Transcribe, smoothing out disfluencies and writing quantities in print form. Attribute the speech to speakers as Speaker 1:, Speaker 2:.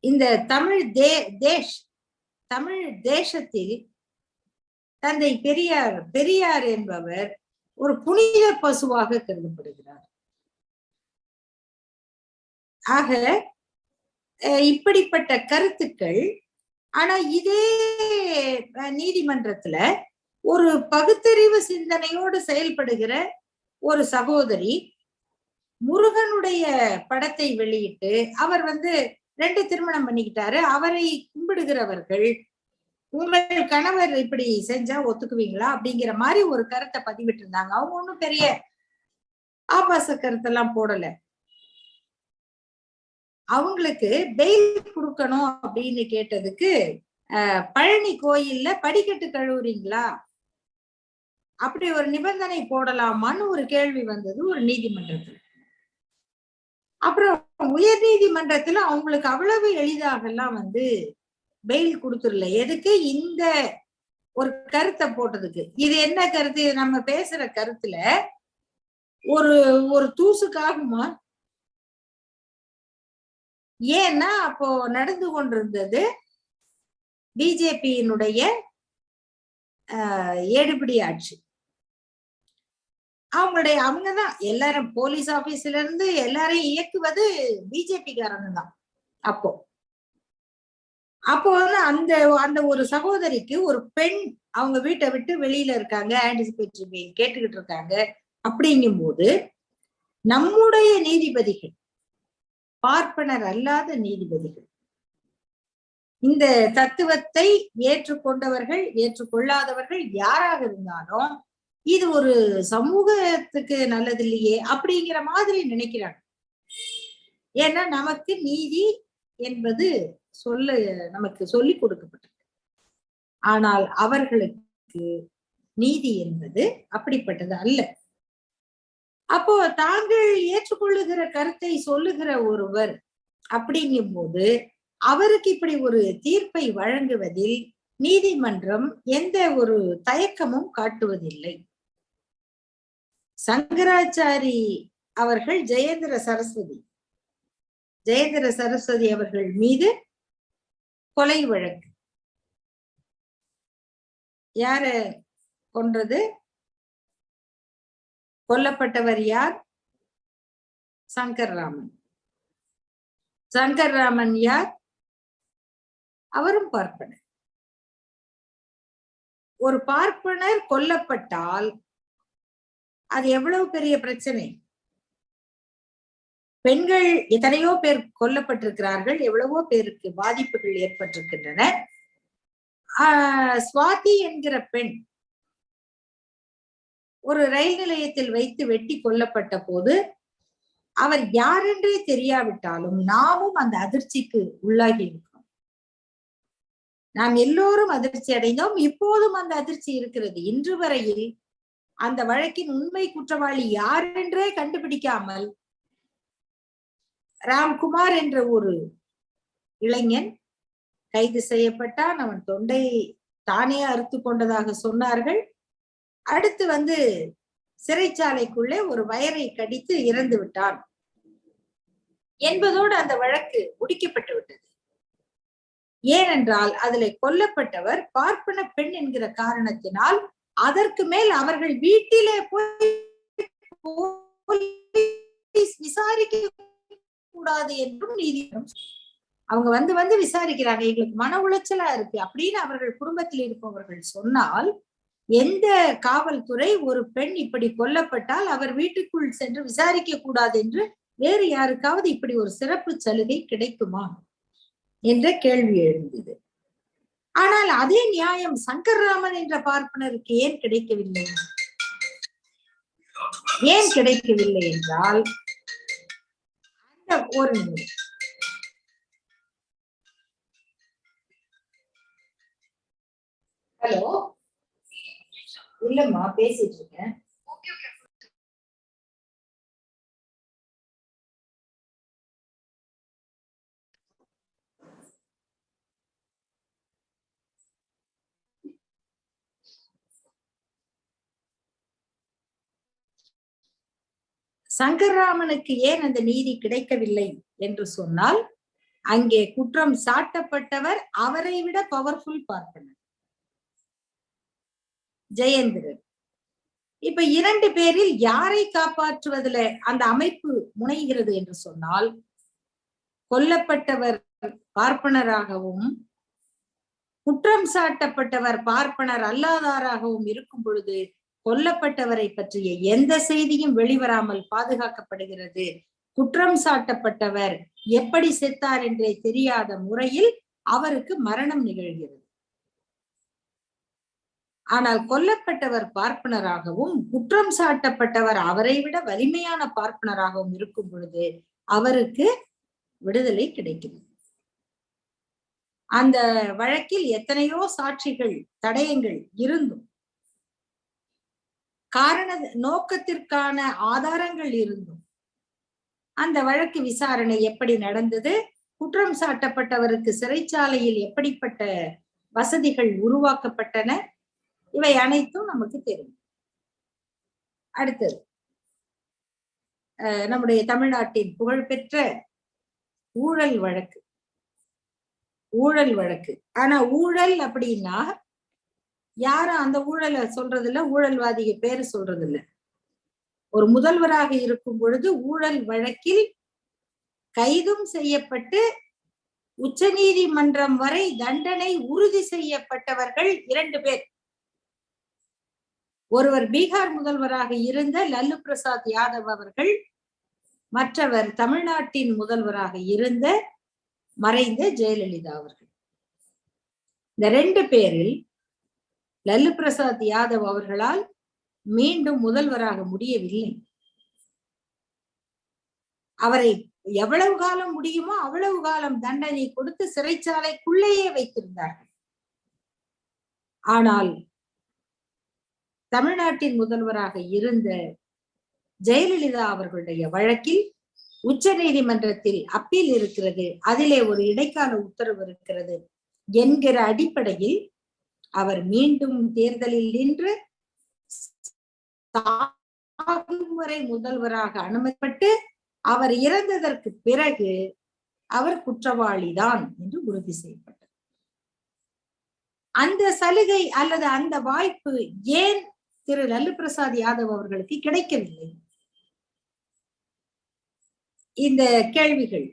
Speaker 1: இந்த தமிழ் தேசத்தில் தந்தை பெரியார் என்பவர் ஒரு புனித பசுவாக கருதப்படுகிறார். ஆக இப்படிப்பட்ட கருத்துக்கள், ஆனா இதே நீதிமன்றத்துல ஒரு பகுத்தறிவு சிந்தனையோடு செயல்படுகிற ஒரு சகோதரி முருகனுடைய படத்தை வெளியிட்டு, அவர் 2 திருமணம் பண்ணிக்கிட்டாரு, அவரை கும்பிடுகிறவர்கள் உங்கள் கணவர் இப்படி செஞ்சா ஒத்துக்குவீங்களா அப்படிங்கிற மாதிரி ஒரு கருத்தை பதிவிட்டு இருந்தாங்க. அவங்க ஒண்ணும் பெரிய ஆபாச கருத்தெல்லாம் போடல. அவங்களுக்கு பெயில் கொடுக்கணும் அப்படின்னு கேட்டதுக்கு, பழனி கோயில்ல படிக்கட்டு கழுவுறீங்களா, அப்படி ஒரு நிபந்தனை போடலாமான்னு ஒரு கேள்வி வந்தது ஒரு நீதிமன்றத்துல. அப்புறம் உயர் நீதிமன்றத்துல அவங்களுக்கு அவ்வளவு எளிதாக எல்லாம் பெயில் கொடுத்துடல. எதுக்கு? இந்த ஒரு கருத்தை போட்டதுக்கு. இது என்ன கருத்து? நம்ம பேசுற கருத்துல ஒரு தூசுக்காகுமா? ஏன்னா அப்போ நடந்து கொண்டிருந்தது பிஜேபியினுடைய ஏடுபிடி ஆட்சி. அவங்கதான் எல்லாரும் போலீஸ் ஆபீஸ்ல இருந்து எல்லாரையும் இயக்குவது பிஜேபி காரங்க தான். அப்போ அந்த ஒரு சகோதரிக்கு ஒரு பெண் அவங்க வீட்டை விட்டு வெளியில இருக்காங்க, ஆன்டிசிபேட்டரி பெயில் கேட்டுக்கிட்டு இருக்காங்க. அப்படிங்கும் போது நம்முடைய நீதிபதிகள், பார்ப்பனர் அல்லாத நீதிபதிகள், இந்த தத்துவத்தை ஏற்றுக்கொண்டவர்கள் ஏற்றுக்கொள்ளாதவர்கள் யாராக இருந்தாலும் இது ஒரு சமூகத்துக்கு நல்லது இல்லையே அப்படிங்கிற மாதிரி நினைக்கிறாங்க. ஏன்னா நமக்கு நீதி என்பது நமக்கு சொல்லி கொடுக்கப்பட்டது. ஆனால் அவர்களுக்கு நீதி என்பது அப்படிப்பட்டது அல்ல. அப்போ தாங்கள் ஏற்றுக்கொள்ளுகிற கருத்தை சொல்லுகிற ஒருவர் அப்படிங்கும் போது அவருக்கு இப்படி ஒரு தீர்ப்பை வழங்குவதில் நீதிமன்றம் எந்த ஒரு தயக்கமும் காட்டுவதில்லை. சங்கராச்சாரி அவர்கள் ஜெயேந்திர சரஸ்வதி அவர்கள் மீது கொலை வழக்கு. யார கொன்றது? கொல்லப்பட்டவர் யார்? சங்கர்ராமன் யார்? அவரும் பார்ப்பனர். ஒரு பார்ப்பனர் கொல்லப்பட்டால் அது எவ்வளவு பெரிய பிரச்சனை. பெண்கள் எத்தனையோ பேர் கொல்லப்பட்டிருக்கிறார்கள், எவ்வளவோ பேருக்கு பாதிப்புகள் ஏற்பட்டிருக்கின்றன. சுவாதி என்கிற பெண் ஒரு ரயில் நிலையத்தில் வைத்து வெட்டி கொல்லப்பட்ட போது அவர் யாரென்றே தெரியாவிட்டாலும் நாமும் அந்த அதிர்ச்சிக்கு உள்ளாகி இருக்கிறோம். நாம் எல்லோரும் அதிர்ச்சி அடைந்தோம். இப்போதும் அந்த அதிர்ச்சி இருக்கிறது. இன்று வரையில் அந்த வழக்கின் உண்மை குற்றவாளி யார் என்றே கண்டுபிடிக்காமல் ராம்குமார் என்ற ஒரு இளைஞன் கைது செய்யப்பட்டான். அவன் தொண்டை தானே அறுத்து கொண்டதாக சொன்னார்கள். அடுத்து சிறைச்சாலைக்குள்ளே ஒரு வயரை கடித்து இறந்து விட்டான் என்பதோடு அந்த வழக்கு முடிக்கப்பட்டு விட்டது. ஏனென்றால் அதில் கொல்லப்பட்டவர் பார்ப்பன பெண் என்கிற காரணத்தினால் அதற்கு மேல் அவர்கள் வீட்டிலே போய் விசாரிக்க கூடாது என்றும் நீதிமன்றம் அவங்க விசாரிக்கிறாங்க, எங்களுக்கு மன உளைச்சலா இருக்கு அப்படின்னு அவர்கள் குடும்பத்தில் இருப்பவர்கள் சொன்னால், எந்த காவல்துறை ஒரு பெண் இப்படி கொல்லப்பட்டால் அவர் வீட்டுக்குள் சென்று விசாரிக்க கூடாது என்று வேறு யாருக்காவது இப்படி ஒரு சிறப்பு சலுகை கிடைக்குமா என்ற கேள்வி எழுந்தது. ஆனால் அதே நியாயம் சங்கர்ராமன் என்ற பார்ப்பனருக்கு ஏன் கிடைக்கவில்லை? ஏன் கிடைக்கவில்லை என்றால், அந்த ஒரு ஹலோ இல்லம்மா பேசிட்டு இருக்கேன். சங்கர்ராமனுக்கு ஏன் அந்த நீதி கிடைக்கவில்லை என்று சொன்னால், அங்கே குற்றம் சாட்டப்பட்டவர் அவரை விட பவர்ஃபுல் பார்ப்பனர் ஜெயேந்திரன். இப்ப 2 பேரில் யாரை காப்பாற்றுவதில் அந்த அமைப்பு முனைகிறது என்று சொன்னால், கொல்லப்பட்டவர் பார்ப்பனராகவும் குற்றம் சாட்டப்பட்டவர் பார்ப்பனர் அல்லாதாராகவும் இருக்கும் பொழுது கொல்லப்பட்டவரை பற்றிய எந்த செய்தியும் வெளிவராமல் பாதுகாக்கப்படுகிறது. குற்றம் சாட்டப்பட்டவர் எப்படி செத்தார் என்றே தெரியாத முறையில் அவருக்கு மரணம் நிகழ்கிறது. ஆனால் கொல்லப்பட்டவர் பார்ப்பனராகவும் குற்றம் சாட்டப்பட்டவர் அவரை விட வலிமையான பார்ப்பனராகவும் இருக்கும் பொழுது அவருக்கு விடுதலை கிடைக்கிறது. அந்த வழக்கில் எத்தனையோ சாட்சிகள் தடயங்கள் இருந்தும், காரண நோக்கத்திற்கான ஆதாரங்கள் இருந்தும், அந்த வழக்கு விசாரணை எப்படி நடந்தது, குற்றம் சாட்டப்பட்டவருக்கு சிறைச்சாலையில் எப்படிப்பட்ட வசதிகள் உருவாக்கப்பட்டன, இவை அனைத்தும் நமக்கு தெரியும். அடுத்தது நம்முடைய தமிழ்நாட்டின் புகழ்பெற்ற ஊழல் வழக்கு. ஊழல் வழக்கு. ஆனா ஊழல் அப்படின்னா யாரும் அந்த ஊழலை சொல்றது இல்ல, ஊழல்வாதிக பேரு சொல்றது இல்ல. ஒரு முதல்வராக இருக்கும் பொழுது ஊழல் வழக்கில் கைதும் செய்யப்பட்டு உச்ச நீதிமன்றம் வரை தண்டனை உறுதி செய்யப்பட்டவர்கள் 2 பேர். ஒருவர் பீகார் முதல்வராக இருந்த லல்லு பிரசாத் யாதவ் அவர்கள், மற்றவர் தமிழ்நாட்டின் முதல்வராக இருந்த மறைந்த ஜெயலலிதா அவர்கள். இந்த 2 பேரில் லல்லு பிரசாத் யாதவ் அவர்களால் மீண்டும் முதல்வராக முடியவில்லை. அவரை எவ்வளவு காலம் முடியுமோ அவ்வளவு காலம் தண்டனை கொடுத்து சிறைச்சாலைக்குள்ளேயே வைத்திருந்தார்கள். ஆனால் தமிழ்நாட்டின் முதல்வராக இருந்த ஜெயலலிதா அவர்களுடைய வழக்கில் உச்ச நீதிமன்றத்தில் அப்பீல் இருக்கிறது, அதிலே ஒரு இடைக்கால உத்தரவு இருக்கிறது என்கிற அடிப்படையில் அவர் மீண்டும் தேர்தலில் நின்று வரை முதல்வராக அனுமதிப்பட்டு அவர் இறந்ததற்கு பிறகு அவர் குற்றவாளிதான் என்று உறுதி செய்யப்பட்டது. அந்த சலுகை அல்லது அந்த வாய்ப்பு ஏன் திரு லல்லு பிரசாத் யாதவ் அவர்களுக்கு கிடைக்கவில்லை? இந்த கேள்விகள்